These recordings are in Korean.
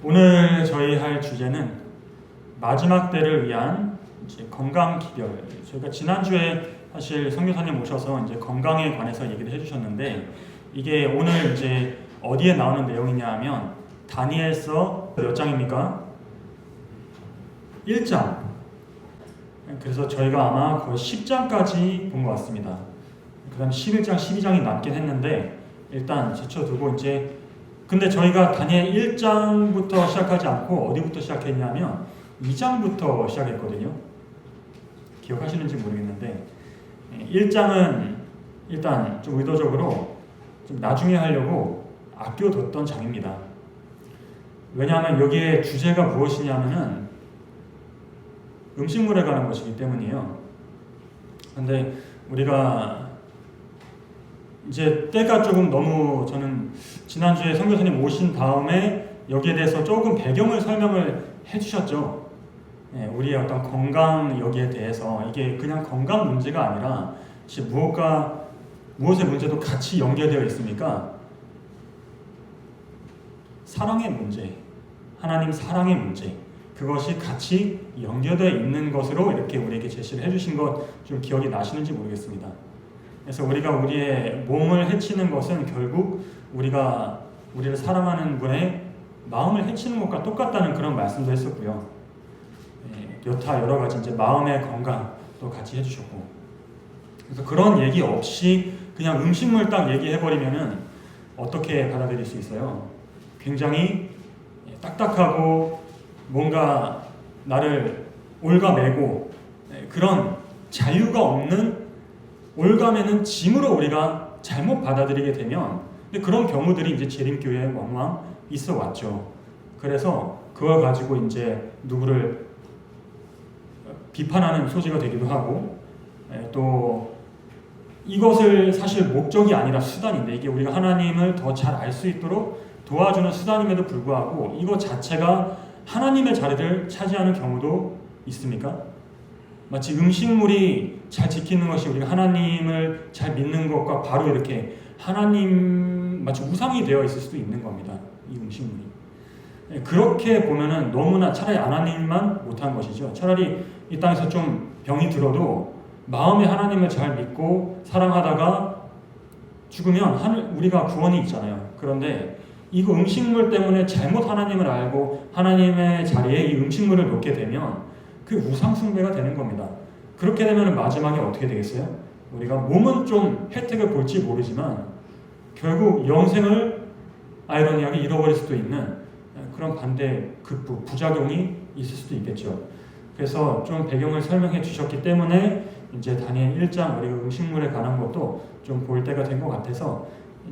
오늘 저희 할 주제는 마지막 때를 위한 이제 건강 기별. 저희가 지난주에 사실 선교사님 모셔서 이제 건강에 관해서 얘기를 해주셨는데 이게 오늘 이제 어디에 나오는 내용이냐 하면 다니엘서 몇 장입니까? 1장. 그래서 저희가 아마 거의 10장까지 본 것 같습니다. 그 다음 11장, 12장이 남긴 했는데 일단 제쳐두고 이제 근데 저희가 다니엘 1장부터 시작하지 않고 어디부터 시작했냐면 2장부터 시작했거든요. 기억하시는지 모르겠는데 1장은 일단 좀 의도적으로 좀 나중에 하려고 아껴뒀던 장입니다. 왜냐하면 여기에 주제가 무엇이냐면은 음식물에 관한 것이기 때문이에요. 근데 우리가 이제 때가 조금 너무 저는 지난주에 선교사님 오신 다음에 여기에 대해서 조금 배경을 설명을 해주셨죠. 네, 우리의 어떤 건강 여기에 대해서 이게 그냥 건강 문제가 아니라 무엇의 문제도 같이 연결되어 있으니까 사랑의 문제, 하나님 사랑의 문제 그것이 같이 연결되어 있는 것으로 이렇게 우리에게 제시를 해주신 것 좀 기억이 나시는지 모르겠습니다. 그래서 우리가 우리의 몸을 해치는 것은 결국 우리를 사랑하는 분의 마음을 해치는 것과 똑같다는 그런 말씀도 했었고요. 여타 여러 가지 이제 마음의 건강도 같이 해주셨고, 그래서 그런 얘기 없이 그냥 음식물 딱 얘기해버리면은 어떻게 받아들일 수 있어요? 굉장히 딱딱하고 뭔가 나를 올가매고 그런 자유가 없는 올가매는 짐으로 우리가 잘못 받아들이게 되면 그런 경우들이 이제 재림교회에 왕왕 있어 왔죠. 그래서 그걸 가지고 이제 누구를 비판하는 소지가 되기도 하고 또 이것을 사실 목적이 아니라 수단인데 이게 우리가 하나님을 더 잘 알 수 있도록 도와주는 수단임에도 불구하고 이것 자체가 하나님의 자리를 차지하는 경우도 있습니까? 마치 음식물이 잘 지키는 것이 우리가 하나님을 잘 믿는 것과 바로 이렇게 하나님 마치 우상이 되어 있을 수도 있는 겁니다. 이 음식물이. 그렇게 보면은 너무나 차라리 하나님만 못한 것이죠. 차라리 이 땅에서 좀 병이 들어도 마음에 하나님을 잘 믿고 사랑하다가 죽으면 우리가 구원이 있잖아요. 그런데 이거 음식물 때문에 잘못 하나님을 알고 하나님의 자리에 이 음식물을 놓게 되면 그 우상 숭배가 되는 겁니다. 그렇게 되면 마지막에 어떻게 되겠어요? 우리가 몸은 좀 혜택을 볼지 모르지만 결국 영생을 아이러니하게 잃어버릴 수도 있는 그런 반대 극부 부작용이 있을 수도 있겠죠. 그래서 좀 배경을 설명해 주셨기 때문에 이제 다니엘 1장 우리가 음식물에 관한 것도 좀 볼 때가 된 것 같아서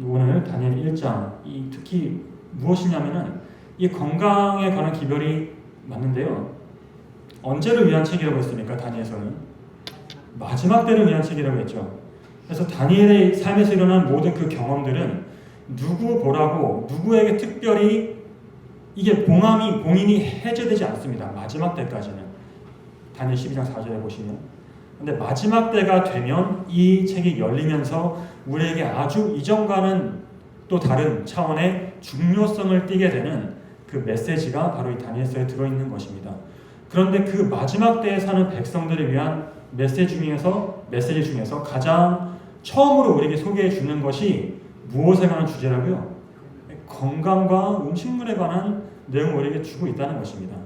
오늘 다니엘 1장 특히 무엇이냐면은 이 건강에 관한 기별이 맞는데요. 언제를 위한 책이라고 했습니까? 다니엘서는 마지막 때를 위한 책이라고 했죠. 그래서 다니엘의 삶에서 일어난 모든 그 경험들은 누구 보라고 누구에게 특별히 이게 봉인이 해제되지 않습니다. 마지막 때까지는 다니엘 12장 4절에 보시면 근데 마지막 때가 되면 이 책이 열리면서 우리에게 아주 이전과는 또 다른 차원의 중요성을 띠게 되는 그 메시지가 바로 이 다니엘서에 들어있는 것입니다. 그런데 그 마지막 때에 사는 백성들을 위한 메시지 중에서 가장 처음으로 우리에게 소개해 주는 것이 무엇에 관한 주제라고요? 건강과 음식물에 관한 내용을 우리에게 주고 있다는 것입니다.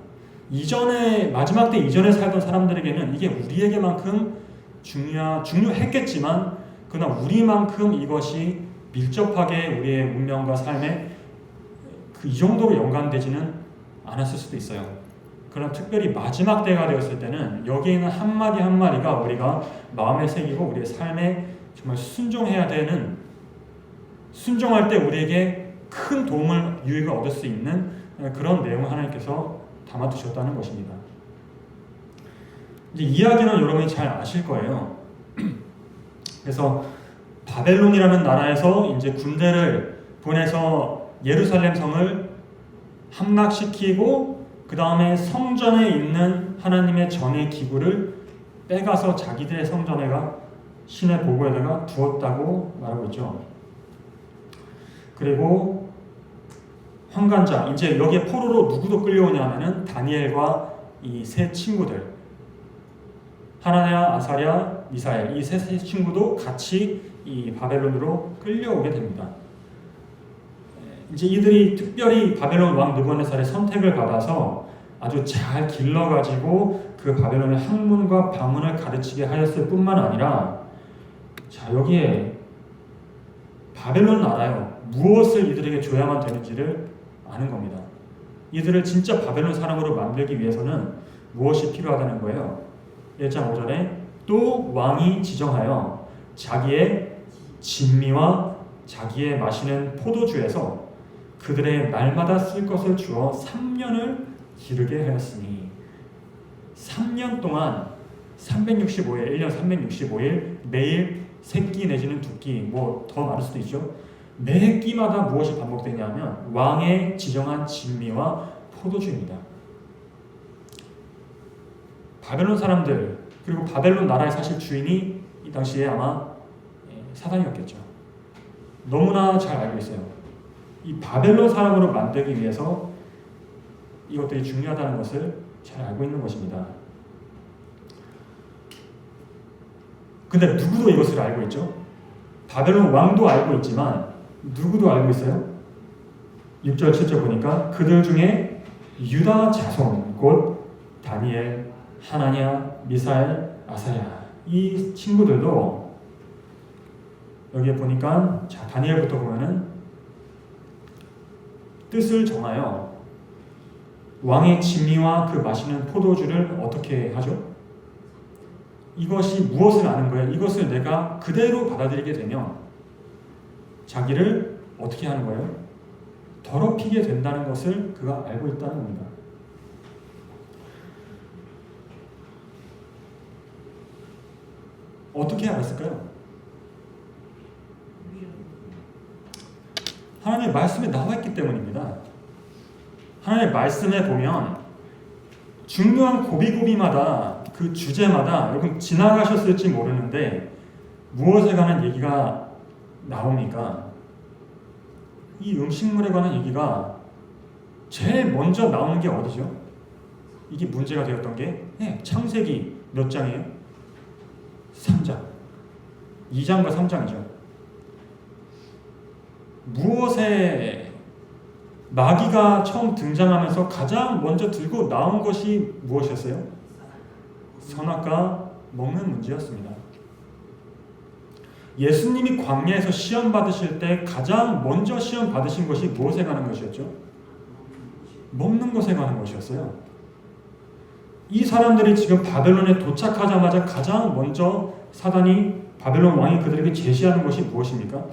마지막 때 이전에 살던 사람들에게는 이게 우리에게만큼 중요했겠지만 그러나 우리만큼 이것이 밀접하게 우리의 운명과 삶에 이 정도로 연관되지는 않았을 수도 있어요. 그럼 특별히 마지막 때가 되었을 때는 여기에 있는 한마디 한마디가 우리가 마음에 새기고 우리의 삶에 정말 순종할 때 우리에게 큰 도움을 유익을 얻을 수 있는 그런 내용을 하나님께서 담아두셨다는 것입니다. 이제 이야기는 여러분이 잘 아실 거예요. 그래서 바벨론이라는 나라에서 이제 군대를 보내서 예루살렘 성을 함락시키고 그 다음에 성전에 있는 하나님의 전의 기구를 빼가서 자기들의 성전에가 신의 보고에다가 두었다고 말하고 있죠. 그리고 환관장, 이제 여기에 포로로 누구도 끌려오냐 하면은 다니엘과 이 세 친구들, 하나냐, 아사랴, 미사엘, 이 세 친구도 같이 이 바벨론으로 끌려오게 됩니다. 이제 이들이 특별히 바벨론 왕 느부갓네살의 선택을 받아서 아주 잘 길러가지고 그 바벨론의 학문과 방언을 가르치게 하였을 뿐만 아니라, 자, 여기에 바벨론은 알아요. 무엇을 이들에게 줘야만 되는지를 아는 겁니다. 이들을 진짜 바벨론 사람으로 만들기 위해서는 무엇이 필요하다는 거예요. 1장 5절에 또 왕이 지정하여 자기의 진미와 자기의 마시는 포도주에서 그들의 날마다 쓸 것을 주어 3년을 기르게 하였으니, 3년 동안 365일, 1년 365일 매일 세 끼 내지는 두 끼, 뭐 더 많을 수도 있죠. 매 끼마다 무엇이 반복되냐면 왕의 지정한 진미와 포도주입니다. 바벨론 사람들, 그리고 바벨론 나라의 사실 주인이 이 당시에 아마 사단이었겠죠. 너무나 잘 알고 있어요. 이 바벨론 사람으로 만들기 위해서 이것들이 중요하다는 것을 잘 알고 있는 것입니다. 근데 누구도 이것을 알고 있죠? 바벨론 왕도 알고 있지만 누구도 알고 있어요? 6절 7절 보니까 그들 중에 유다 자손 곧 다니엘, 하나냐, 미사엘, 아사랴, 이 친구들도 여기에 보니까, 자, 다니엘부터 보면은 뜻을 정하여 왕의 진미와 그 마시는 포도주를 어떻게 하죠? 이것이 무엇을 아는 거예요? 이것을 내가 그대로 받아들이게 되면 자기를 어떻게 하는 거예요? 더럽히게 된다는 것을 그가 알고 있다는 겁니다. 어떻게 알았을까요? 하나님의 말씀에 나와 있기 때문입니다. 하나님의 말씀에 보면 중요한 고비고비마다 그 주제마다, 여러분 지나가셨을지 모르는데 무엇에 관한 얘기가 나옵니까? 이 음식물에 관한 얘기가 제일 먼저 나오는 게 어디죠? 이게 문제가 되었던 게 창세기 몇 장이에요? 3장. 2장과 3장이죠. 무엇에 마귀가 처음 등장하면서 가장 먼저 들고 나온 것이 무엇이었어요? 선악과 먹는 문제였습니다. 예수님이 광야에서 시험 받으실 때 가장 먼저 시험 받으신 것이 무엇에 관한 것이었죠? 먹는 것에 관한 것이었어요. 이 사람들이 지금 바벨론에 도착하자마자 가장 먼저 사단이, 바벨론 왕이 그들에게 제시하는 것이 무엇입니까?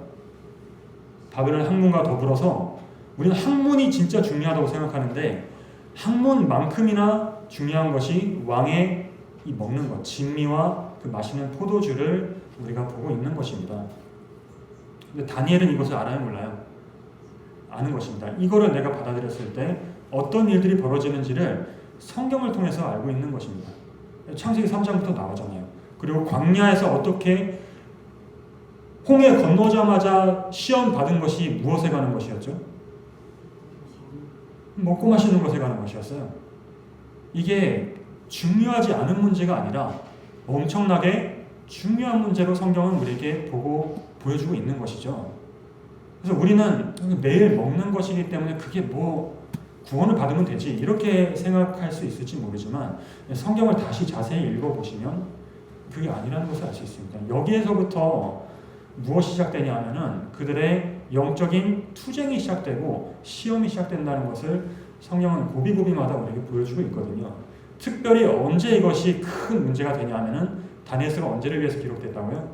바벨론 학문과 더불어서 우리는 학문이 진짜 중요하다고 생각하는데 학문만큼이나 중요한 것이 왕의 이 먹는 것, 진미와 그 마시는 포도주를 우리가 보고 있는 것입니다. 근데 다니엘은 이것을 알아요, 몰라요? 아는 것입니다. 이거를 내가 받아들였을 때 어떤 일들이 벌어지는지를 성경을 통해서 알고 있는 것입니다. 창세기 3장부터 나오잖아요. 그리고 광야에서 어떻게 홍해 건너자마자 시험 받은 것이 무엇에 관한 것이었죠? 먹고 마시는 것에 관한 것이었어요. 이게 중요하지 않은 문제가 아니라 엄청나게 중요한 문제로 성경은 우리에게 보여주고 있는 것이죠. 그래서 우리는 매일 먹는 것이기 때문에 그게 뭐 구원을 받으면 되지 이렇게 생각할 수 있을지 모르지만 성경을 다시 자세히 읽어보시면 그게 아니라는 것을 알 수 있습니다. 여기에서부터 무엇이 시작되냐 하면은 그들의 영적인 투쟁이 시작되고 시험이 시작된다는 것을 성경은 고비고비마다 우리에게 보여주고 있거든요. 특별히 언제 이것이 큰 문제가 되냐 하면은 다니엘서가 언제를 위해서 기록됐다고요?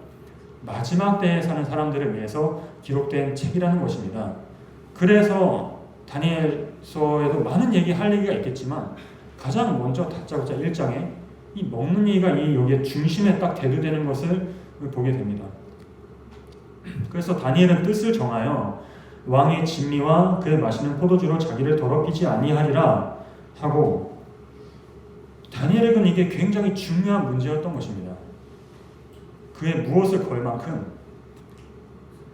마지막 때에 사는 사람들을 위해서 기록된 책이라는 것입니다. 그래서 다니엘서에도 많은 할 얘기가 있겠지만 가장 먼저 다짜고짜 1장에 이 먹는 얘기가 이 여기에 중심에 딱 대두되는 것을 보게 됩니다. 그래서 다니엘은 뜻을 정하여 왕의 진미와 그의 마시는 포도주로 자기를 더럽히지 아니하리라 하고, 다니엘에게는 이게 굉장히 중요한 문제였던 것입니다. 그의 무엇을 걸 만큼,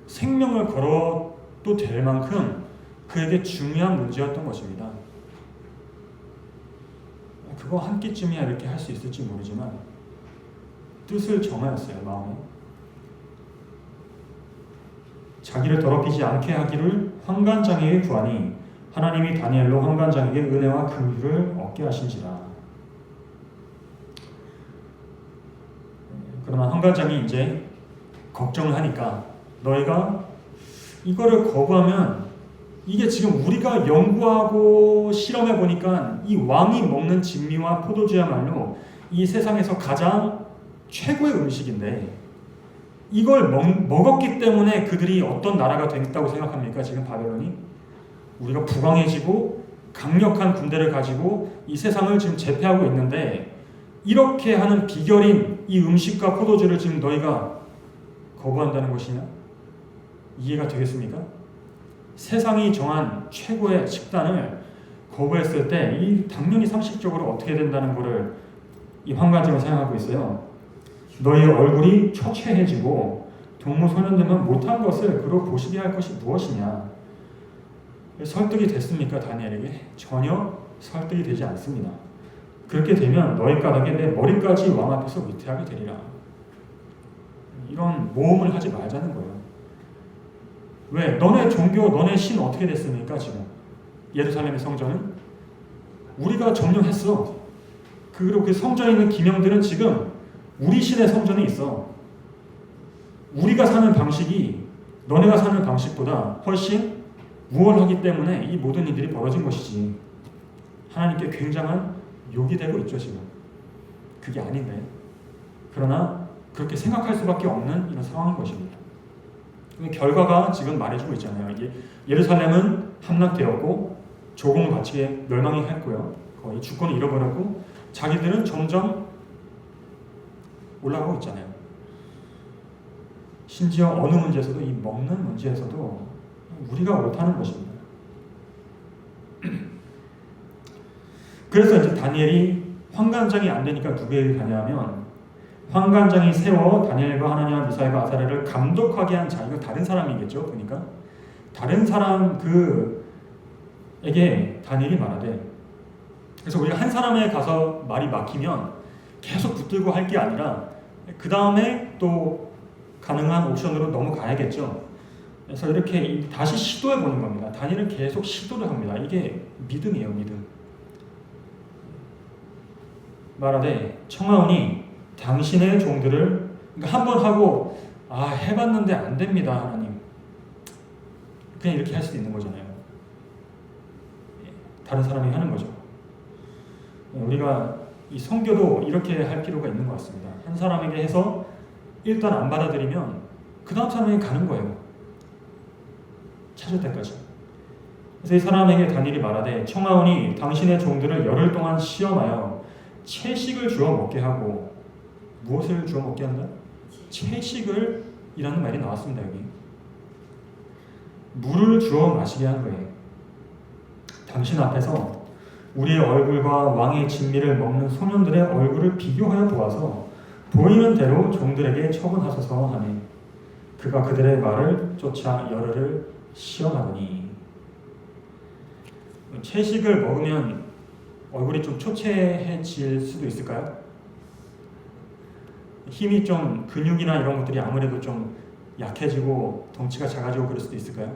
생명을 걸어도 될 만큼 그에게 중요한 문제였던 것입니다. 그거 한 끼쯤이야 이렇게 할 수 있을지 모르지만 뜻을 정하였어요. 마음에. 자기를 더럽히지 않게 하기를 환관장에게 구하니 하나님이 다니엘로 환관장에게 은혜와 긍휼을 얻게 하신지라. 그러나 환관장이 이제 걱정을 하니까 너희가 이거를 거부하면 이게 지금 우리가 연구하고 실험해 보니까 이 왕이 먹는 진미와 포도주야말로 이 세상에서 가장 최고의 음식인데 이걸 먹었기 때문에 그들이 어떤 나라가 됐다고 생각합니까? 지금 바벨론이 우리가 부강해지고 강력한 군대를 가지고 이 세상을 지금 제패하고 있는데 이렇게 하는 비결인 이 음식과 포도주를 지금 너희가 거부한다는 것이냐? 이해가 되겠습니까? 세상이 정한 최고의 식단을 거부했을 때 이 당연히 상식적으로 어떻게 된다는 것을 이 환관장은 생각하고 있어요. 너희의 얼굴이 초췌해지고 동무소년되면 못한 것을 그로 보시게 할 것이 무엇이냐? 설득이 됐습니까? 다니엘에게? 전혀 설득이 되지 않습니다. 그렇게 되면 너희 까닭에 내 머리까지 왕 앞에서 위태하게 되리라. 이런 모험을 하지 말자는 거예요. 왜? 너네 종교, 너네 신 어떻게 됐습니까? 지금 예루살렘의 성전은 우리가 점령했어. 그리고 그 성전에 있는 기명들은 지금 우리 신의 성전에 있어. 우리가 사는 방식이 너네가 사는 방식보다 훨씬 우월하기 때문에 이 모든 일들이 벌어진 것이지. 하나님께 굉장한 욕이 되고 있죠 지금. 그게 아닌데. 그러나 그렇게 생각할 수밖에 없는 이런 상황인 것입니다. 결과가 지금 말해주고 있잖아요. 예루살렘은 함락되었고 조공을 바치게 멸망이 했고요. 거의 주권을 잃어버렸고 자기들은 점점 올라가고 있잖아요. 심지어 어느 문제에서도 이 먹는 문제에서도 우리가 옳다는 것입니다. 그래서 이제 다니엘이 환관장이 안 되니까 누구에게 가냐면 환관장이 세워 다니엘과 하나니와 미사엘과 아사랴를 감독하게 한 자, 이거 다른 사람이겠죠. 보니까 다른 사람 그에게 다니엘이 말하되, 그래서 우리가 한 사람에 가서 말이 막히면 계속 붙들고 할 게 아니라 그 다음에 또 가능한 옵션으로 넘어가야겠죠. 그래서 이렇게 다시 시도해 보는 겁니다. 다니엘은 계속 시도를 합니다. 이게 믿음이에요, 믿음. 말하되 청하오니 당신의 종들을, 그러니까 한번 하고 해봤는데 안 됩니다 하나님, 그냥 이렇게 할 수도 있는 거잖아요. 다른 사람이 하는 거죠. 우리가 이 선교도 이렇게 할 필요가 있는 것 같습니다. 한 사람에게 해서 일단 안 받아들이면 그 다음 사람에게 가는 거예요. 찾을 때까지. 그래서 이 사람에게 다니엘이 말하되 청하오니 당신의 종들을 열흘 동안 시험하여 채식을 주어 먹게 하고, 무엇을 주어 먹게 한다? 채식을 이라는 말이 나왔습니다. 여기 물을 주어 마시게 한 거예요. 당신 앞에서 우리의 얼굴과 왕의 진미를 먹는 소년들의 얼굴을 비교하여 보아서 보이는 대로 종들에게 처분하소서 하니 그가 그들의 말을 쫓아 열흘을 시험하더니. 채식을 먹으면 얼굴이 좀 초췌해질 수도 있을까요? 힘이 좀, 근육이나 이런 것들이 아무래도 좀 약해지고 덩치가 작아지고 그럴 수도 있을까요?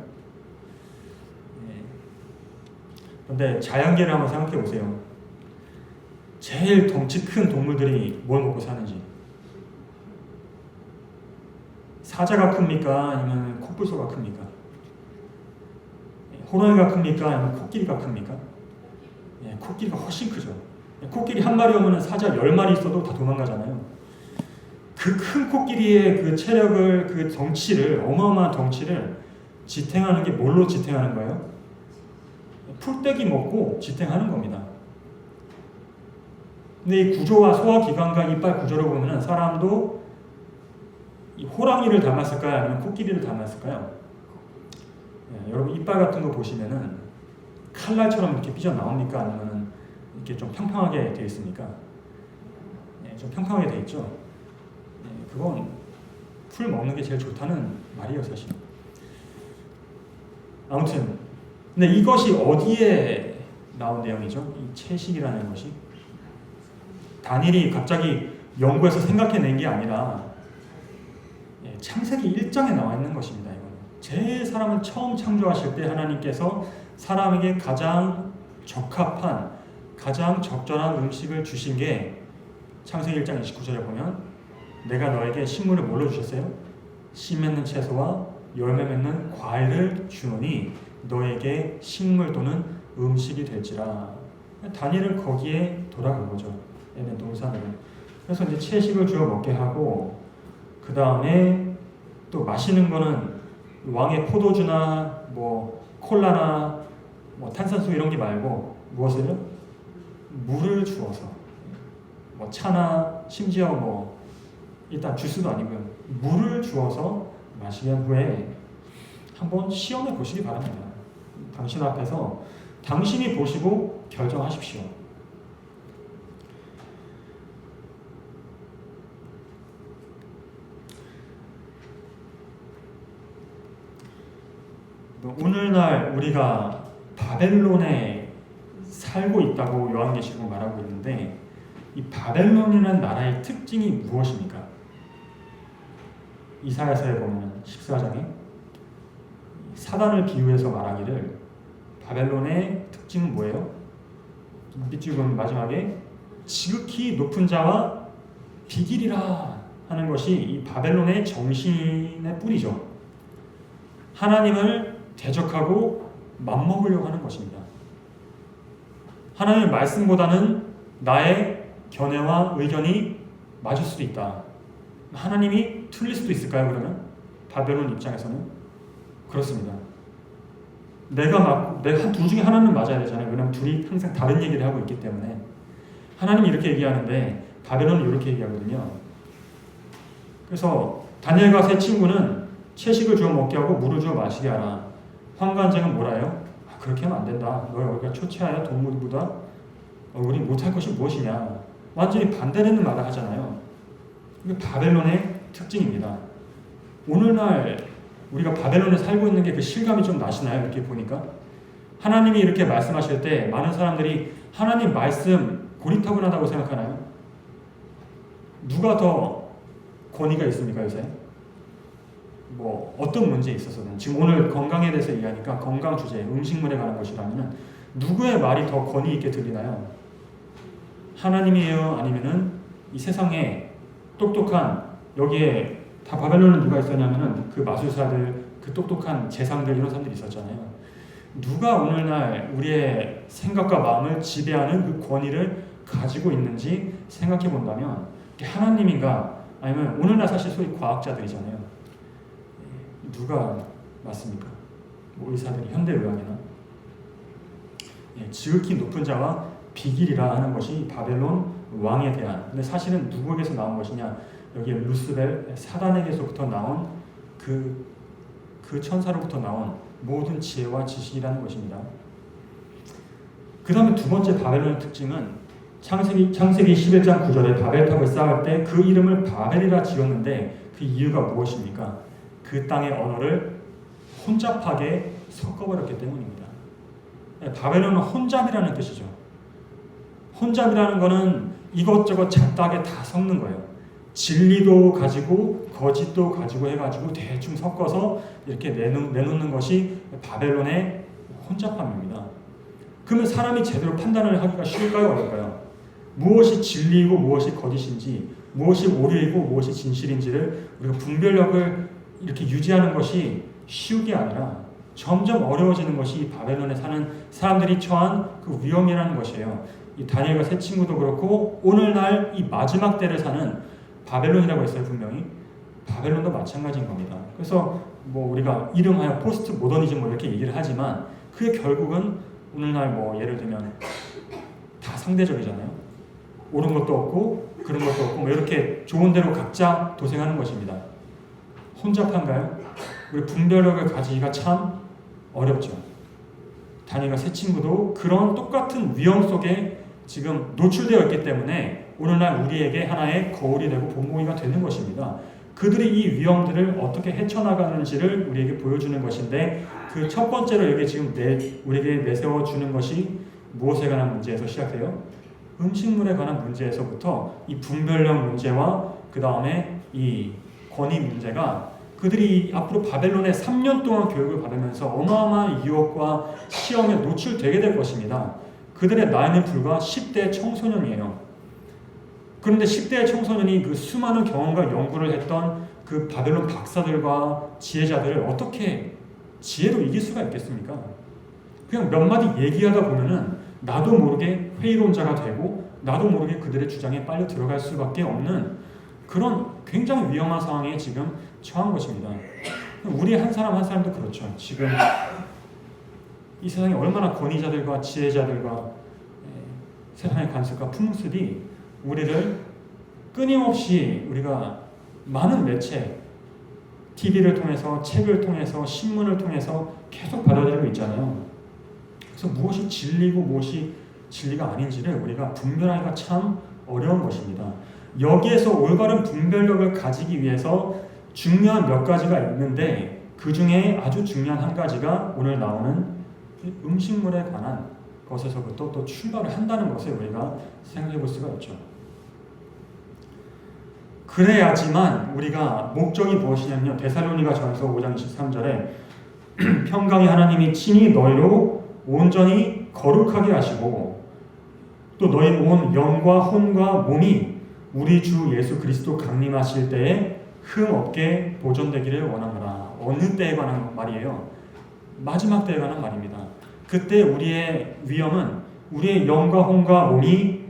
그런데 자연계를 한번 생각해 보세요. 제일 덩치 큰 동물들이 뭘 먹고 사는지. 사자가 큽니까? 아니면 코뿔소가 큽니까? 호랑이가 큽니까? 아니면 코끼리가 큽니까? 코끼리가 훨씬 크죠. 코끼리 한 마리 오면 사자 10마리 있어도 다 도망가잖아요. 그 큰 코끼리의 그 체력을, 그 덩치를, 어마어마한 덩치를 지탱하는 게 뭘로 지탱하는 거예요? 풀떼기 먹고 지탱하는 겁니다. 근데 이 구조와 소화기관과 이빨 구조를 보면 사람도 이 호랑이를 닮았을까요? 아니면 코끼리를 닮았을까요? 여러분 이빨 같은 거 보시면은 칼날처럼 이렇게 삐져나옵니까? 아니면 이렇게 좀 평평하게 되어 있습니까? 좀 평평하게 되어 있죠. 그건 풀 먹는 게 제일 좋다는 말이에요, 사실. 아무튼 근데 이것이 어디에 나온 내용이죠? 이 채식이라는 것이 다니엘이 갑자기 연구해서 생각해낸 게 아니라 창세기 1장에 나와 있는 것입니다. 이거는 제일 사람을 처음 창조하실 때 하나님께서 사람에게 가장 적합한 가장 적절한 음식을 주신 게 창세기 1장 29절에 보면 내가 너에게 식물을 뭘로 주셨어요? 씨 맺는 채소와 열매 맺는 과일을 주노니 너에게 식물 또는 음식이 될지라. 다니엘은 거기에 돌아간 거죠. 에덴 동산으로. 그래서 이제 채식을 주어 먹게 하고 그 다음에 또 마시는 거는 왕의 포도주나 뭐 콜라나 뭐 탄산수 이런 게 말고 무엇을요? 물을 주어서 뭐 차나 심지어 뭐 일단 주스도 아니고요. 물을 주어서 마시게 한 후에 한번 시험해 보시기 바랍니다. 당신 앞에서 당신이 보시고 결정하십시오. 오늘날 우리가 바벨론에 살고 있다고 요한계시록 말하고 있는데 이 바벨론이라는 나라의 특징이 무엇입니까? 이사야서에 보면 14장에 사단을 비유해서 말하기를 바벨론의 특징은 뭐예요? 밑줄 보면 마지막에 지극히 높은 자와 비길이라 하는 것이 이 바벨론의 정신의 뿌리죠. 하나님을 대적하고 맞먹으려고 하는 것입니다. 하나님의 말씀보다는 나의 견해와 의견이 맞을 수도 있다. 하나님이 틀릴 수도 있을까요? 그러면 바벨론 입장에서는 그렇습니다. 내가 둘 중에 하나는 맞아야 되잖아요. 왜냐하면 둘이 항상 다른 얘기를 하고 있기 때문에 하나님이 이렇게 얘기하는데 바벨론은 이렇게 얘기하거든요. 그래서 다니엘과 세 친구는 채식을 주어 먹게 하고 물을 주어 마시게 하라. 환관장은 뭐라 해요? 그렇게 하면 안 된다. 너희 얼굴이 초췌하여 동물보다 얼굴이 못할 것이 무엇이냐. 완전히 반대되는 말을 하잖아요. 이게 바벨론의 특징입니다. 오늘날 우리가 바벨론에 살고 있는 게 그 실감이 좀 나시나요? 이렇게 보니까 하나님이 이렇게 말씀하실 때 많은 사람들이 하나님 말씀 고리타분하다고 생각하나요? 누가 더 권위가 있습니까 요새? 뭐 어떤 문제에 있어서는 지금 오늘 건강에 대해서 얘기하니까 건강 주제, 음식물에 관한 것이라면 누구의 말이 더 권위 있게 들리나요? 하나님이에요? 아니면은 이 세상에 똑똑한 여기에 다 바벨론은 누가 있었냐면은 그 마술사들, 그 똑똑한 재상들 이런 사람들이 있었잖아요. 누가 오늘날 우리의 생각과 마음을 지배하는 그 권위를 가지고 있는지 생각해 본다면 하나님인가 아니면 오늘날 사실 소위 과학자들이잖아요. 누가 맞습니까? 뭐 의사들이 현대의학이나 지극히 높은 자와 비길이라 하는 것이 바벨론 왕에 대한 근데 사실은 누구에게서 나온 것이냐 여기에 루스벨 사단에게서부터 나온 그 천사로부터 나온 모든 지혜와 지식이라는 것입니다. 그 다음에 두 번째 바벨론의 특징은 창세기 11장 9절에 바벨탑을 쌓을 때 그 이름을 바벨이라 지었는데 그 이유가 무엇입니까? 그 땅의 언어를 혼잡하게 섞어버렸기 때문입니다. 바벨론은 혼잡이라는 뜻이죠. 혼잡이라는 것은 이것저것 잡다하게 다 섞는 거예요. 진리도 가지고 거짓도 가지고 해가지고 대충 섞어서 이렇게 내놓는 것이 바벨론의 혼잡함입니다. 그러면 사람이 제대로 판단을 하기가 쉬울까요? 어떨까요? 무엇이 진리이고 무엇이 거짓인지 무엇이 오류이고 무엇이 진실인지를 우리가 분별력을 이렇게 유지하는 것이 쉬운 게 아니라 점점 어려워지는 것이 바벨론에 사는 사람들이 처한 그 위험이라는 것이에요. 이 다니엘과 세 친구도 그렇고 오늘날 이 마지막 때를 사는 바벨론이라고 했어요. 분명히 바벨론도 마찬가지인 겁니다. 그래서 뭐 우리가 이름하여 포스트 모더니즘 뭐 이렇게 얘기를 하지만 그게 결국은 오늘날 뭐 예를 들면 다 상대적이잖아요. 옳은 것도 없고 그런 것도 없고 뭐 이렇게 좋은 대로 각자 도생하는 것입니다. 혼잡한가요? 우리 분별력을 가지기가 참 어렵죠. 다니엘과 세 친구도 그런 똑같은 위험 속에 지금 노출되어 있기 때문에 오늘날 우리에게 하나의 거울이 되고 본보기가 되는 것입니다. 그들이 이 위험들을 어떻게 헤쳐나가는지를 우리에게 보여주는 것인데, 그 첫 번째로 여기 지금 우리에게 내세워 주는 것이 무엇에 관한 문제에서 시작해요? 음식물에 관한 문제에서부터 이 분별력 문제와 그 다음에 이 권위 문제가, 그들이 앞으로 바벨론에 3년 동안 교육을 받으면서 어마어마한 유혹과 시험에 노출되게 될 것입니다. 그들의 나이는 불과 10대 청소년이에요. 그런데 10대 청소년이 그 수많은 경험과 연구를 했던 그 바벨론 박사들과 지혜자들을 어떻게 지혜로 이길 수가 있겠습니까? 그냥 몇 마디 얘기하다 보면은 나도 모르게 회의론자가 되고 나도 모르게 그들의 주장에 빨려 들어갈 수밖에 없는 그런 굉장히 위험한 상황에 지금 처한 것입니다. 우리 한 사람 한 사람도 그렇죠. 지금 이 세상에 얼마나 권위자들과 지혜자들과 세상의 관습과 풍습이 우리를 끊임없이 우리가 많은 매체, TV를 통해서, 책을 통해서, 신문을 통해서 계속 받아들이고 있잖아요. 그래서 무엇이 진리고 무엇이 진리가 아닌지를 우리가 분별하기가 참 어려운 것입니다. 여기에서 올바른 분별력을 가지기 위해서 중요한 몇 가지가 있는데, 그 중에 아주 중요한 한 가지가 오늘 나오는 음식물에 관한 것에서부터 또 출발을 한다는 것을 우리가 생각해 볼 수가 있죠. 그래야지만 우리가 목적이 무엇이냐면요, 데살로니가 전서 5장 23절에 평강의 하나님이 친히 너희로 온전히 거룩하게 하시고 또 너희 온 영과 혼과 몸이 우리 주 예수 그리스도 강림하실 때에 흠 없게 보존되기를 원하노라. 어느 때에 관한 말이에요? 마지막 때에 관한 말입니다. 그때 우리의 위험은 우리의 영과 혼과 몸이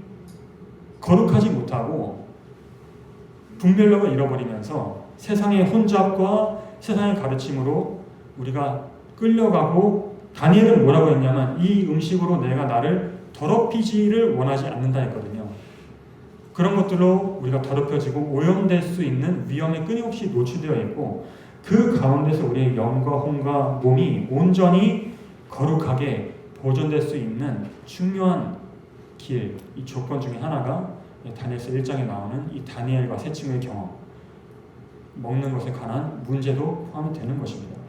거룩하지 못하고 분별력을 잃어버리면서 세상의 혼잡과 세상의 가르침으로 우리가 끌려가고, 다니엘은 뭐라고 했냐면 이 음식으로 내가 나를 더럽히지를 원하지 않는다 했거든요. 그런 것들로 우리가 더럽혀지고 오염될 수 있는 위험에 끊임없이 노출되어 있고, 그 가운데서 우리의 영과 혼과 몸이 온전히 거룩하게 보존될 수 있는 중요한 길, 이 조건 중에 하나가 다니엘서 1장에 나오는 이 다니엘과 세 친구의 경험, 먹는 것에 관한 문제도 포함이 되는 것입니다.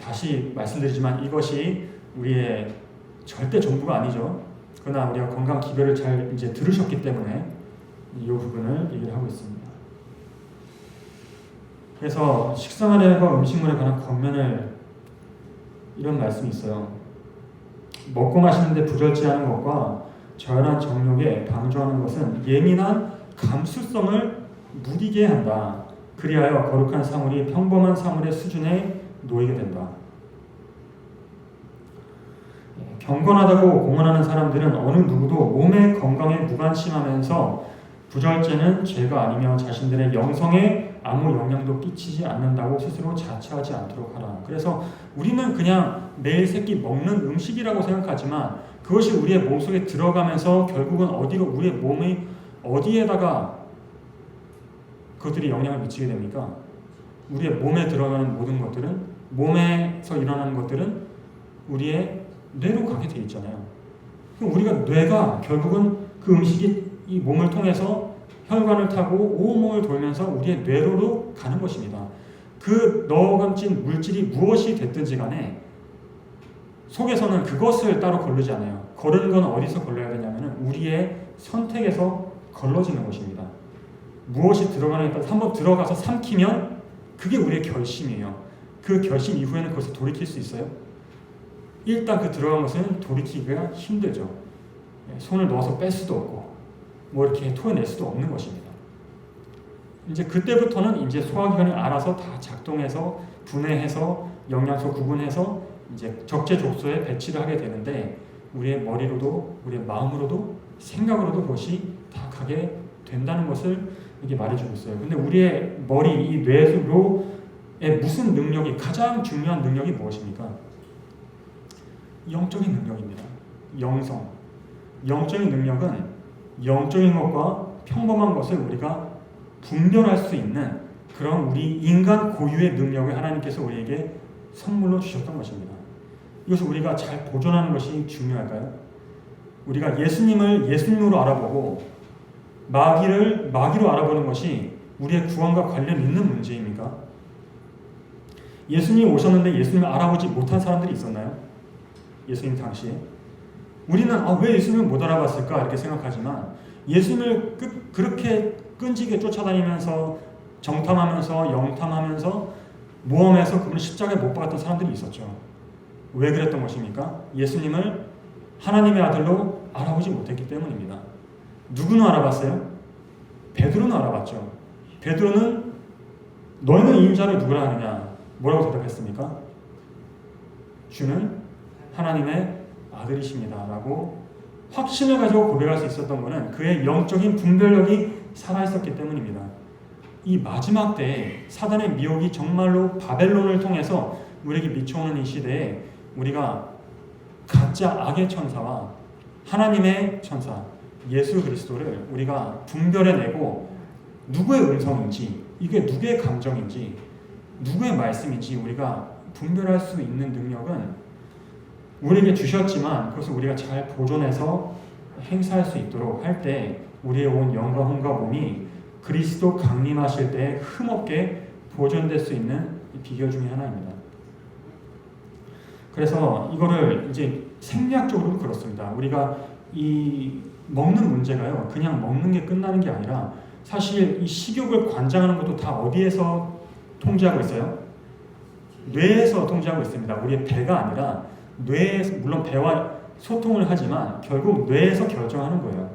다시 말씀드리지만 이것이 우리의 절대 전부가 아니죠. 그러나 우리가 건강 기별을 잘 이제 들으셨기 때문에 이 부분을 얘기를 하고 있습니다. 그래서 식사마늘과 음식물에 관한 권면을, 이런 말씀이 있어요. 먹고 마시는데 부절제하는 것과 저열한 정욕에 방조하는 것은 예민한 감수성을 무디게 한다. 그리하여 거룩한 사물이 평범한 사물의 수준에 놓이게 된다. 경건하다고 공언하는 사람들은 어느 누구도 몸의 건강에 무관심하면서 부절제는 죄가 아니며 자신들의 영성에 아무 영향도 끼치지 않는다고 스스로 자처하지 않도록 하라. 그래서 우리는 그냥 매일 세끼 먹는 음식이라고 생각하지만 그것이 우리의 몸속에 들어가면서 결국은 어디로, 우리의 몸의 어디에다가 그것들이 영향을 미치게 됩니까? 우리의 몸에 들어가는 모든 것들은, 몸에서 일어나는 것들은 우리의 뇌로 가게 돼 있잖아요. 그럼 우리가 뇌가 결국은 그 음식이 이 몸을 통해서 혈관을 타고 온몸을 돌면서 우리의 뇌로로 가는 것입니다. 그 넣어감진 물질이 무엇이 됐든지 간에 속에서는 그것을 따로 거르지 않아요. 거르는 건 어디서 걸러야 되냐면 우리의 선택에서 걸러지는 것입니다. 무엇이 들어가느냐에 따라서 한번 들어가서 삼키면 그게 우리의 결심이에요. 그 결심 이후에는 그것을 돌이킬 수 있어요? 일단 그 들어간 것은 돌이키기가 힘들죠. 손을 넣어서 뺄 수도 없고 뭐 이렇게 토해낼 수도 없는 것입니다. 이제 그때부터는 이제 소화기관이 알아서 다 작동해서 분해해서 영양소 구분해서 이제 적재적소에 배치를 하게 되는데, 우리의 머리로도 우리의 마음으로도 생각으로도 그것이 다 가게 된다는 것을 이게 말해주고 있어요. 근데 우리의 머리, 이 뇌로의 무슨 능력이, 가장 중요한 능력이 무엇입니까? 영적인 능력입니다. 영성. 영적인 능력은 영적인 것과 평범한 것을 우리가 분별할 수 있는 그런 우리 인간 고유의 능력을 하나님께서 우리에게 선물로 주셨던 것입니다. 이것을 우리가 잘 보존하는 것이 중요할까요? 우리가 예수님을 예수님으로 알아보고 마귀를 마귀로 알아보는 것이 우리의 구원과 관련 있는 문제입니까? 예수님이 오셨는데 예수님을 알아보지 못한 사람들이 있었나요? 예수님 당시에. 우리는 왜 예수님을 못 알아봤을까 이렇게 생각하지만 예수님을 그렇게 끈질게 쫓아다니면서 정탐하면서 영탐하면서 모험해서 그분을 십자가에 못 박았던 사람들이 있었죠. 왜 그랬던 것입니까? 예수님을 하나님의 아들로 알아보지 못했기 때문입니다. 누구는 알아봤어요? 베드로는 알아봤죠. 베드로는 너희는 이 인자를 누구라 하느냐? 뭐라고 대답했습니까? 주는 하나님의 아들이십니다 라고 확신을 가지고 고백할 수 있었던 것은 그의 영적인 분별력이 살아있었기 때문입니다. 이 마지막 때에 사단의 미혹이 정말로 바벨론을 통해서 우리에게 미쳐오는 이 시대에 우리가 가짜 악의 천사와 하나님의 천사 예수 그리스도를 우리가 분별해내고 누구의 음성인지 이게 누구의 감정인지 누구의 말씀인지 우리가 분별할 수 있는 능력은 우리에게 주셨지만 그것을 우리가 잘 보존해서 행사할 수 있도록 할 때 우리의 온 영과 혼과 몸이 그리스도 강림하실 때 흠없게 보존될 수 있는 비결 중에 하나입니다. 그래서 이거를 이제 생리학적으로 그렇습니다. 우리가 이 먹는 문제가요, 그냥 먹는 게 끝나는 게 아니라 사실 이 식욕을 관장하는 것도 다 어디에서 통제하고 있어요? 뇌에서 통제하고 있습니다. 우리의 배가 아니라 뇌에서, 물론 배와 소통을 하지만 결국 뇌에서 결정하는 거예요.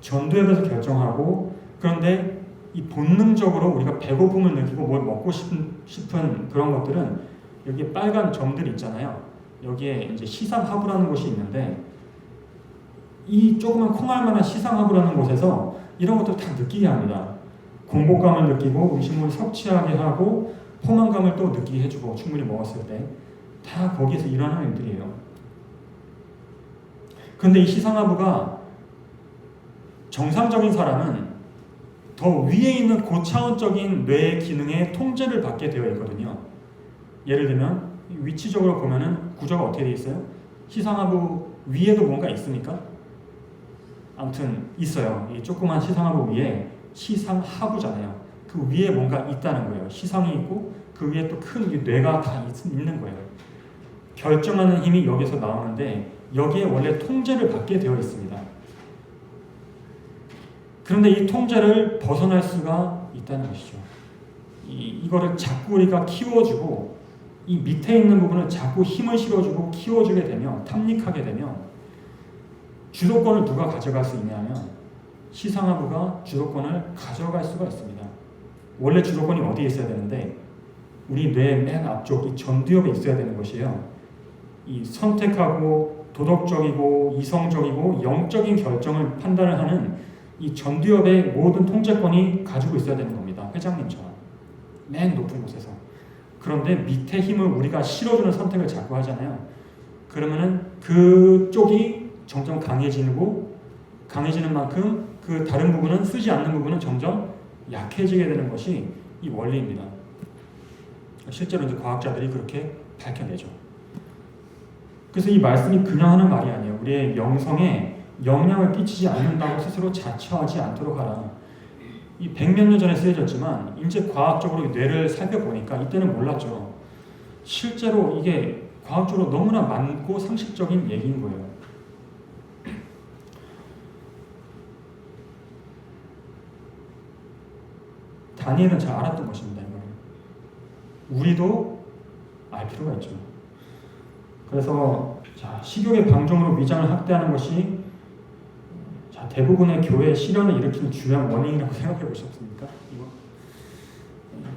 전두엽에서 결정하고, 그런데 이 본능적으로 우리가 배고픔을 느끼고 뭘 먹고 싶은 그런 것들은 여기에 빨간 점들이 있잖아요. 여기에 이제 시상하부라는 곳이 있는데 이 조그만 콩알만한 시상하부라는 곳에서 이런 것들을 다 느끼게 합니다. 공복감을 느끼고 음식물을 섭취하게 하고 포만감을 또 느끼게 해주고 충분히 먹었을 때 다 거기에서 일어나는 일들이에요. 그런데 이 시상하부가 정상적인 사람은 더 위에 있는 고차원적인 뇌의 기능에 통제를 받게 되어 있거든요. 예를 들면 위치적으로 보면은 구조가 어떻게 되어 있어요? 시상하부 위에도 뭔가 있습니까? 아무튼 있어요. 이 조그만 시상하부 위에 시상하부잖아요. 그 위에 뭔가 있다는 거예요. 시상이 있고 그 위에 또 큰 뇌가 다 있는 거예요. 결정하는 힘이 여기서 나오는데 여기에 원래 통제를 받게 되어 있습니다. 그런데 이 통제를 벗어날 수가 있다는 것이죠. 이거를 자꾸 우리가 키워주고 이 밑에 있는 부분을 자꾸 힘을 실어주고 키워주게 되면 탐닉하게 되면 주도권을 누가 가져갈 수 있냐면 시상하부가 주도권을 가져갈 수가 있습니다. 원래 주도권이 어디에 있어야 되는데 우리 뇌 맨 앞쪽 이 전두엽에 있어야 되는 것이에요. 이 선택하고 도덕적이고 이성적이고 영적인 결정을 판단을 하는 이 전두엽의 모든 통제권이 가지고 있어야 되는 겁니다. 회장님처럼 맨 높은 곳에서. 그런데 밑에 힘을 우리가 실어주는 선택을 자꾸 하잖아요. 그러면은 그쪽이 점점 강해지고 강해지는 만큼 그 다른 부분은 쓰지 않는 부분은 점점 약해지게 되는 것이 이 원리입니다. 실제로 이제 과학자들이 그렇게 밝혀내죠. 그래서 이 말씀이 그냥 하는 말이 아니에요. 우리의 영성에 영향을 끼치지 않는다고 스스로 자처하지 않도록 하라. 이 100몇 년 전에 쓰여졌지만 이제 과학적으로 뇌를 살펴보니까 이때는 몰랐죠. 실제로 이게 과학적으로 너무나 많고 상식적인 얘기인 거예요. 다니엘은 잘 알았던 것입니다. 이거는. 우리도 알 필요가 있죠. 그래서 식욕의 방종으로 위장을 학대하는 것이 대부분의 교회의 실현을 일으키는 주요한 원인이라고 생각해 보셨습니까?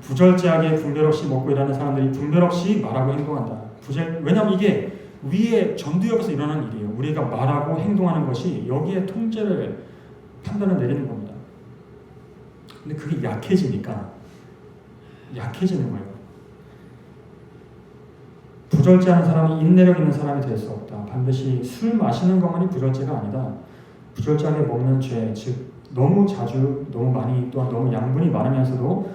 부절제하게 분별 없이 먹고 일하는 사람들이 분별 없이 말하고 행동한다. 왜냐하면 이게 위에 전두엽에서 일어나는 일이에요. 우리가 말하고 행동하는 것이 여기에 통제를 판단을 내리는 겁니다. 근데 그게 약해지니까 약해지는 거예요. 부절제하는 사람이 인내력 있는 사람이 될 수 없다. 반드시 술 마시는 것만이 부절제가 아니다. 부절제하게 먹는 죄, 즉 너무 자주, 너무 많이, 또한 너무 양분이 많으면서도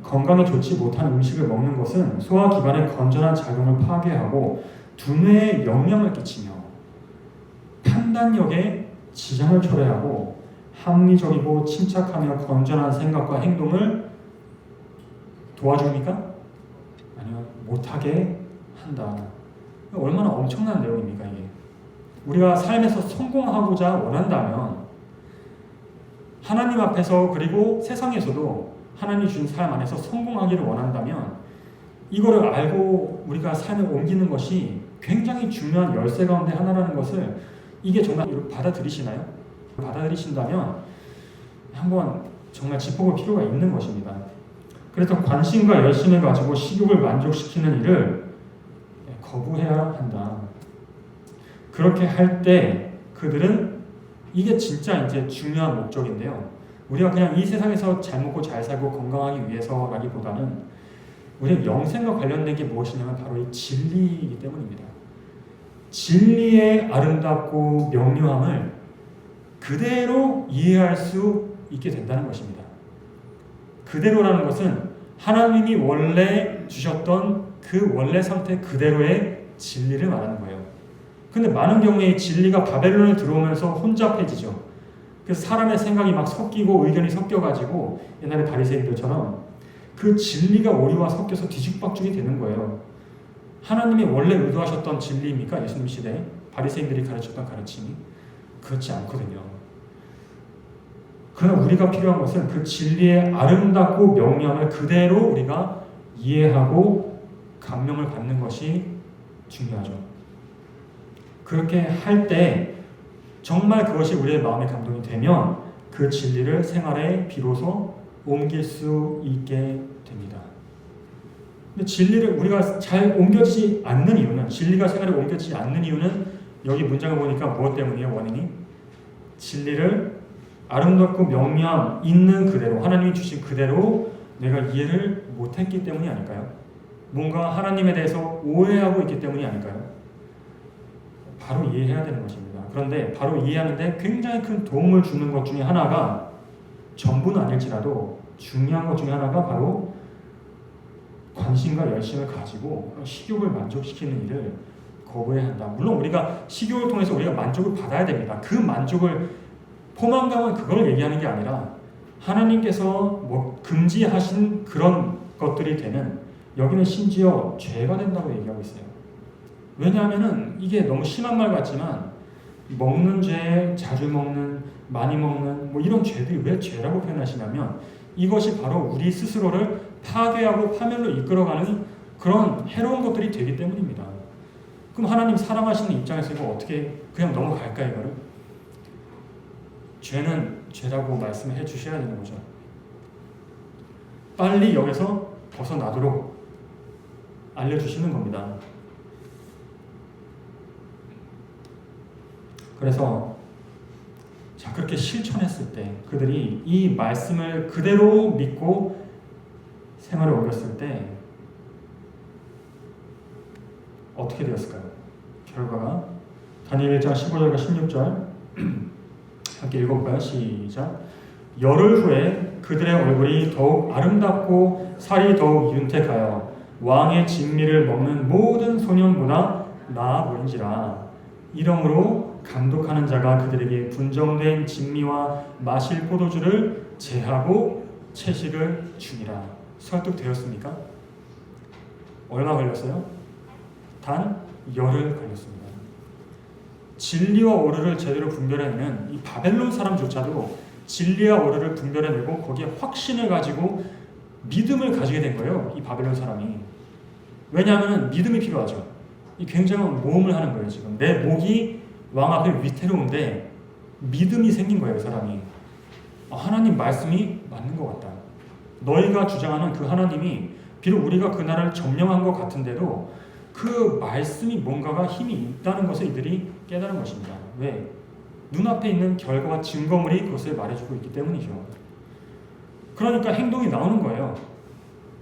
건강에 좋지 못한 음식을 먹는 것은 소화기관의 건전한 작용을 파괴하고 두뇌에 영향을 끼치며 판단력에 지장을 초래하고 합리적이고 침착하며 건전한 생각과 행동을 도와줍니까? 아니요, 못하게 한다. 얼마나 엄청난 내용입니까 이게. 우리가 삶에서 성공하고자 원한다면 하나님 앞에서 그리고 세상에서도 하나님이 주신 삶 안에서 성공하기를 원한다면 이거를 알고 우리가 삶에 옮기는 것이 굉장히 중요한 열쇠 가운데 하나라는 것을 이게 정말 받아들이시나요? 받아들이신다면 한번 정말 짚어볼 필요가 있는 것입니다. 그래서 관심과 열심을 가지고 식욕을 만족시키는 일을 거부해야 한다. 그렇게 할 때 그들은 이게 진짜 이제 중요한 목적인데요. 우리가 그냥 이 세상에서 잘 먹고 잘 살고 건강하기 위해서라기보다는 우리의 영생과 관련된 게 무엇이냐면 바로 이 진리이기 때문입니다. 진리의 아름답고 명료함을 그대로 이해할 수 있게 된다는 것입니다. 그대로라는 것은 하나님이 원래 주셨던 그 원래 상태 그대로의 진리를 말하는 거예요. 근데 많은 경우에 진리가 바벨론에 들어오면서 혼잡해지죠. 그래서 사람의 생각이 막 섞이고 의견이 섞여가지고 옛날에 바리새인들처럼 그 진리가 오류와 섞여서 뒤죽박죽이 되는 거예요. 하나님이 원래 의도하셨던 진리입니까? 예수님 시대에 바리새인들이 가르쳤던 가르침이 그렇지 않거든요. 그러나 우리가 필요한 것은 그 진리의 아름답고 명료함을 그대로 우리가 이해하고 감명을 받는 것이 중요하죠. 그렇게 할 때 정말 그것이 우리의 마음에 감동이 되면 그 진리를 생활에 비로소 옮길 수 있게 됩니다. 근데 진리를 우리가 잘 옮겨지지 않는 이유는 진리가 생활에 옮겨지지 않는 이유는 여기 문장을 보니까 무엇 때문이에요? 원인이 진리를 아름답고 명료함 있는 그대로 하나님이 주신 그대로 내가 이해를 못했기 때문이 아닐까요? 뭔가 하나님에 대해서 오해하고 있기 때문이 아닐까요? 바로 이해해야 되는 것입니다. 그런데 바로 이해하는데 굉장히 큰 도움을 주는 것 중에 하나가 전부는 아닐지라도 중요한 것 중에 하나가 바로 관심과 열심을 가지고 식욕을 만족시키는 일을 거부해야 한다. 물론 우리가 식욕을 통해서 우리가 만족을 받아야 됩니다. 그 만족을 포만감은 그걸 얘기하는 게 아니라 하나님께서 뭐 금지하신 그런 것들이 되는 여기는 심지어 죄가 된다고 얘기하고 있어요. 왜냐하면은 이게 너무 심한 말 같지만 먹는 죄, 자주 먹는, 많이 먹는 뭐 이런 죄들이 왜 죄라고 표현하시냐면 이것이 바로 우리 스스로를 파괴하고 파멸로 이끌어가는 그런 해로운 것들이 되기 때문입니다. 그럼 하나님 사랑하시는 입장에서 이거 어떻게 그냥 넘어갈까 이거를? 죄는 죄라고 말씀해 주셔야 되는 거죠. 빨리 여기서 벗어나도록 알려주시는 겁니다. 그래서 자 그렇게 실천했을 때 그들이 이 말씀을 그대로 믿고 생활에 옮겼을 때 어떻게 되었을까요? 결과가 다니엘 1장 15절과 16절 함께 읽어볼까요? 시작. 열흘 후에 그들의 얼굴이 더욱 아름답고 살이 더욱 윤택하여 왕의 진미를 먹는 모든 소년보다 나아 보인지라. 이러므로 감독하는 자가 그들에게 분정된 진미와 마실 포도주를 제하고 채식을 주니라. 설득되었습니까? 얼마 걸렸어요? 단 열흘 걸렸습니다. 진리와 오류를 제대로 분별해내는 이 바벨론 사람조차도 진리와 오류를 분별해내고 거기에 확신을 가지고 믿음을 가지게 된 거예요. 이 바벨론 사람이. 왜냐하면 믿음이 필요하죠. 이 굉장한 모험을 하는 거예요. 지금 내 목이 왕 앞에 위태로운데 믿음이 생긴 거예요. 사람이. 하나님 말씀이 맞는 것 같다. 너희가 주장하는 그 하나님이 비록 우리가 그날을 점령한 것 같은데도 그 말씀이 뭔가가 힘이 있다는 것을 이들이 깨달은 것입니다. 왜? 눈앞에 있는 결과와 증거물이 그것을 말해주고 있기 때문이죠. 그러니까 행동이 나오는 거예요.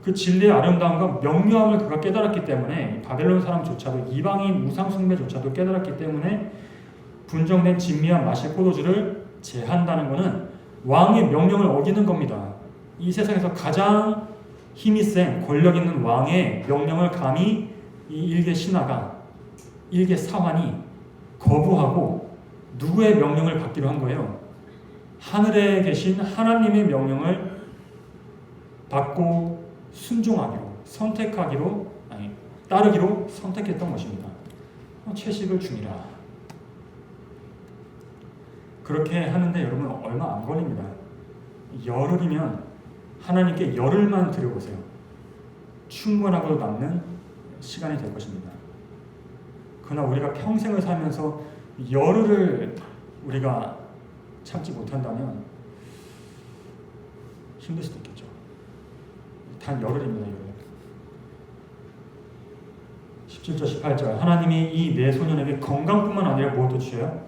그 진리의 아름다움과 명료함을 그가 깨달았기 때문에 바벨론 사람조차도 이방인 우상 숭배조차도 깨달았기 때문에 분정된 진미와 마실 포도주를 제한다는 것은 왕의 명령을 어기는 겁니다. 이 세상에서 가장 힘이 센 권력 있는 왕의 명령을 감히 이 일개 신하가 일개 사환이 거부하고 누구의 명령을 받기로 한 거예요? 하늘에 계신 하나님의 명령을 받고 순종하기로 선택하기로 아니 따르기로 선택했던 것입니다. 채식을 중이라. 그렇게 하는데 여러분 얼마 안 걸립니다. 열흘이면 하나님께 열흘만 드려보세요. 충분하고 남는 시간이 될 것입니다. 그러나 우리가 평생을 살면서 열흘을 우리가 참지 못한다면 힘들 수도 있겠죠. 단 열흘입니다. 열흘. 17절 18절 하나님이 이 네 소년에게 건강뿐만 아니라 무엇도 주셔요?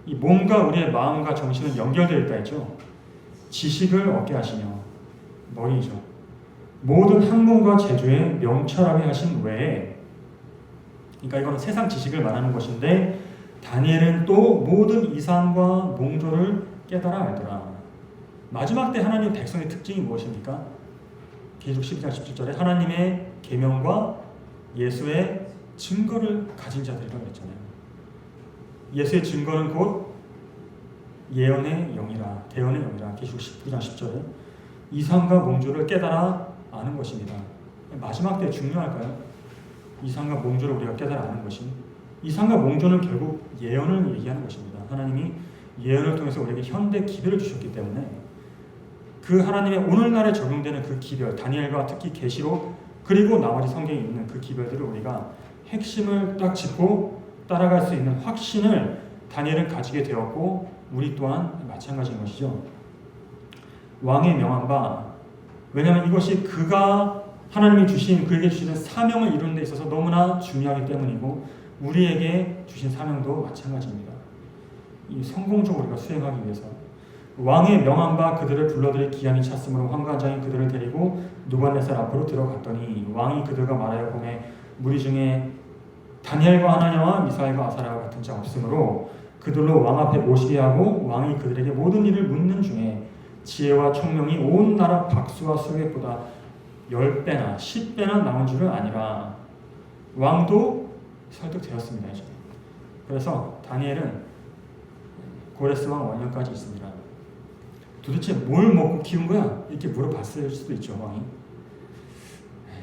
이 몸과 우리의 마음과 정신은 연결되어 있다 했죠. 지식을 얻게 하시며 너희죠. 모든 학문과 재주에 명철하게 하신 외에 그러니까 이거는 세상 지식을 말하는 것인데 다니엘은 또 모든 이상과 몽조를 깨달아 알더라. 마지막 때 하나님 백성의 특징이 무엇입니까? 계속 12장 17절에 하나님의 계명과 예수의 증거를 가진 자들이라고 했잖아요. 예수의 증거는 곧 예언의 영이라 대언의 영이라 계속 19장 10절에 이상과 몽조를 깨달아 아는 것입니다. 마지막 때 중요할까요? 이상과 몽조를 우리가 깨달아 아는 것이 이상과 몽조는 결국 예언을 얘기하는 것입니다. 하나님이 예언을 통해서 우리에게 현대 기별을 주셨기 때문에 그 하나님의 오늘날에 적용되는 그 기별 다니엘과 특히 계시록 그리고 나머지 성경에 있는 그 기별들을 우리가 핵심을 딱 짚고 따라갈 수 있는 확신을 다니엘은 가지게 되었고 우리 또한 마찬가지인 것이죠. 왕의 명한 바 왜냐하면 이것이 그가 하나님이 주신 그에게 주시는 사명을 이루는 데 있어서 너무나 중요하기 때문이고 우리에게 주신 사명도 마찬가지입니다. 이 성공적으로 우리가 수행하기 위해서 왕의 명한 바 그들을 불러들일 기한이 찼으므로 환관장이 그들을 데리고 누갓네살 앞으로 들어갔더니 왕이 그들과 말하여 보매 무리 중에 다니엘과 하나냐와 미사엘과 아사랴와 같은 자 없으므로 그들로 왕 앞에 모시게 하고 왕이 그들에게 모든 일을 묻는 중에 지혜와 총명이 온 나라 박수와 수객보다 10배나 10배나 나온 줄을 아니라 왕도 설득되었습니다. 이제. 그래서 다니엘은 고레스 왕 원년까지 있습니다. 도대체 뭘 먹고 키운 거야? 이렇게 물어봤을 수도 있죠. 왕이.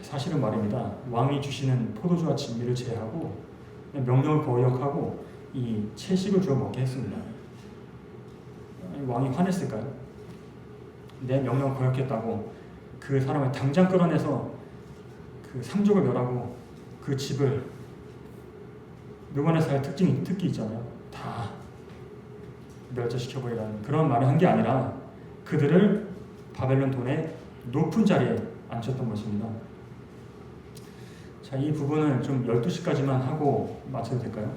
사실은 말입니다. 왕이 주시는 포도주와 진미를 제하고 명령을 거역하고 이 채식을 주어 먹게 했습니다. 왕이 화냈을까요? 내 명령을 거역했다고 그 사람을 당장 끌어내서 그 상족을 멸하고 그 집을 누갓네살 특기 있잖아요. 다 멸절시켜버리라는 그런 말을 한 게 아니라 그들을 바벨론 돈의 높은 자리에 앉혔던 것입니다. 자, 이 부분을 좀 12시까지만 하고 마쳐도 될까요?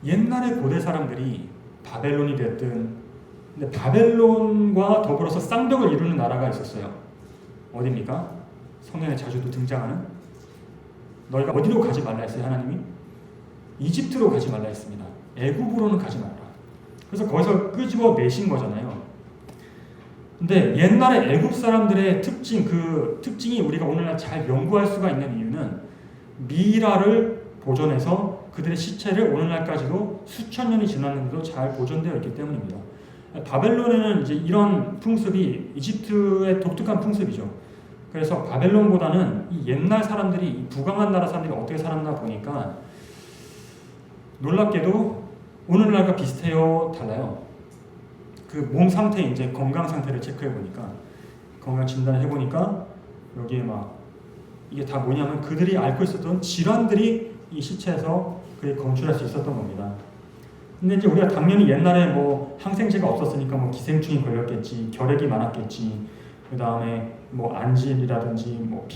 옛날에 고대 사람들이 바벨론이 됐든 근데 바벨론과 더불어서 쌍벽을 이루는 나라가 있었어요. 어디입니까? 성경에 자주도 등장하는 너희가 어디로 가지 말라 했어요? 하나님이 이집트로 가지 말라 했습니다. 애굽으로는 가지 말라. 그래서 거기서 끄집어 내신 거잖아요. 근데 옛날에 애굽 사람들의 특징이 우리가 오늘날 잘 연구할 수가 있는 이유는 미라를 보존해서 그들의 시체를 오늘날까지도 수천 년이 지났는데도 잘 보존되어 있기 때문입니다. 바벨론에는 이제 이런 풍습이 이집트의 독특한 풍습이죠. 그래서 바벨론보다는 이 옛날 사람들이 부강한 나라 사람들이 어떻게 살았나 보니까 놀랍게도 오늘날과 비슷해요, 달라요. 그 몸 상태 이제 건강 상태를 체크해 보니까 건강 진단을 해 보니까 여기에 막 이게 다 뭐냐면 그들이 앓고 있었던 질환들이 이 시체에서 그게 검출할 수 있었던 겁니다. 근데 이제 우리가 당연히 옛날에 뭐 항생제가 없었으니까 뭐 기생충이 걸렸겠지, 결핵이 많았겠지, 그 다음에 뭐 안질이라든지 뭐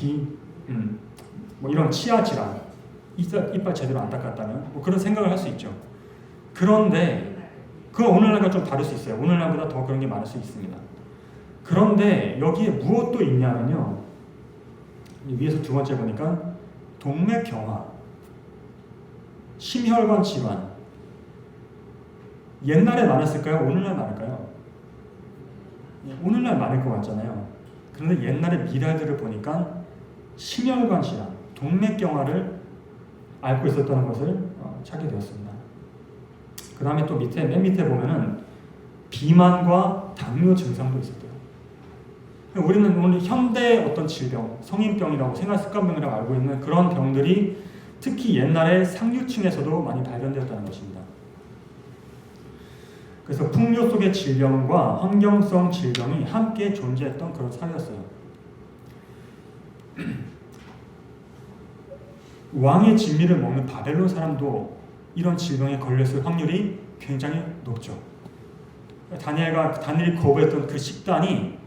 뭐 이런 치아 질환, 이빨 제대로 안 닦았다면 뭐 그런 생각을 할 수 있죠. 그런데 그 오늘날과 좀 다를 수 있어요. 오늘날보다 더 그런 게 많을 수 있습니다. 그런데 여기에 무엇도 있냐면요. 위에서 두 번째 보니까 동맥경화, 심혈관 질환. 옛날에 많았을까요? 오늘날 많을까요? 오늘날 많을 것 같잖아요. 그런데 옛날에 미라들을 보니까 심혈관 질환, 동맥경화를 앓고 있었다는 것을 찾게 되었습니다. 그 다음에 또 맨 밑에 보면은 비만과 당뇨 증상도 있었대요. 우리는 오늘 현대 어떤 질병, 성인병이라고 생활습관병이라고 알고 있는 그런 병들이 특히 옛날에 상류층에서도 많이 발견되었다는 것입니다. 그래서 풍요 속의 질병과 환경성 질병이 함께 존재했던 그런 사회였어요. 왕의 진미를 먹는 바벨론 사람도 이런 질병에 걸렸을 확률이 굉장히 높죠. 다니엘이 거부했던 그 식단이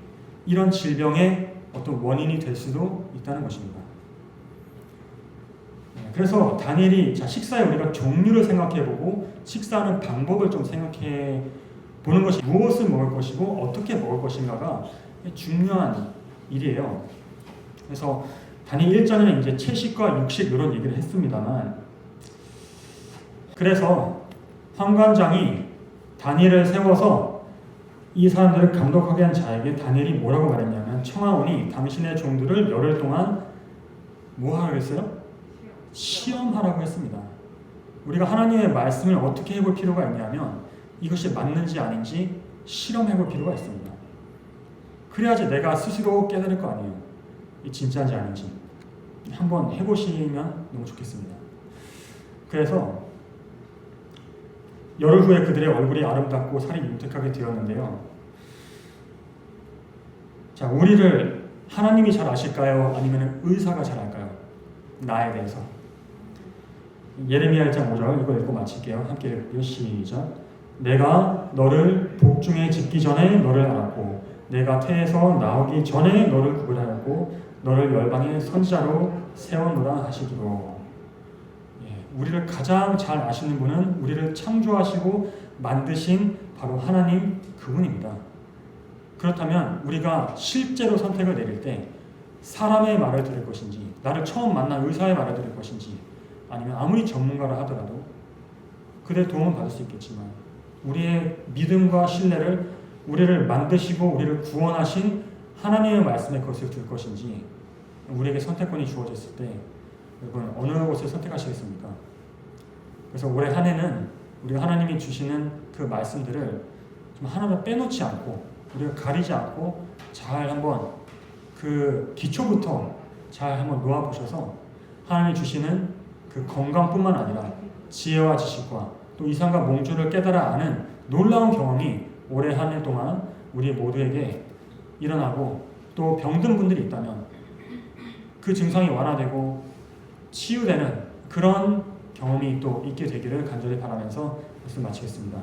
이런 질병의 어떤 원인이 될 수도 있다는 것입니다. 그래서 다니엘이 식사에 우리가 종류를 생각해보고 식사하는 방법을 좀 생각해 보는 것이 무엇을 먹을 것이고 어떻게 먹을 것인가가 중요한 일이에요. 그래서 다니엘 1장에는 이제 채식과 육식 이런 얘기를 했습니다만, 그래서 환관장이 다니엘을 세워서 이 사람들을 감독하게 한 자에게 다니엘이 뭐라고 말했냐면, 청하오니 당신의 종들을 열흘 동안 뭐 하라고 했어요? 시험하라고 했습니다. 우리가 하나님의 말씀을 어떻게 해볼 필요가 있냐면 이것이 맞는지 아닌지 실험해볼 필요가 있습니다. 그래야지 내가 스스로 깨달을 거 아니에요. 이 진짜인지 아닌지 한번 해보시면 너무 좋겠습니다. 그래서 열흘 후에 그들의 얼굴이 아름답고 살이 윤택하게 되었는데요. 자, 우리를 하나님이 잘 아실까요? 아니면 의사가 잘 알까요? 나에 대해서. 예레미야 1장 5절 이거 읽고 마칠게요. 함께 읽을게요. 시작. 내가 너를 복중에 짓기 전에 너를 알았고 내가 태에서 나오기 전에 너를 구별하였고 너를 열방의 선지자로 세웠노라 하시기로. 우리를 가장 잘 아시는 분은 우리를 창조하시고 만드신 바로 하나님 그분입니다. 그렇다면 우리가 실제로 선택을 내릴 때 사람의 말을 들을 것인지, 나를 처음 만난 의사의 말을 들을 것인지, 아니면 아무리 전문가라 하더라도 그들의 도움을 받을 수 있겠지만 우리의 믿음과 신뢰를 우리를 만드시고 우리를 구원하신 하나님의 말씀의 것을 들 것인지, 우리에게 선택권이 주어졌을 때 여러분 어느 곳을 선택하시겠습니까? 그래서 올해 한 해는 우리가 하나님이 주시는 그 말씀들을 좀 하나도 빼놓지 않고 우리가 가리지 않고 잘 한번 그 기초부터 잘 한번 놓아보셔서 하나님이 주시는 그 건강뿐만 아니라 지혜와 지식과 또 이상과 몽주를 깨달아 아는 놀라운 경험이 올해 한 해 동안 우리 모두에게 일어나고, 또 병든 분들이 있다면 그 증상이 완화되고 치유되는 그런 경험이 또 있게 되기를 간절히 바라면서 말씀 마치겠습니다.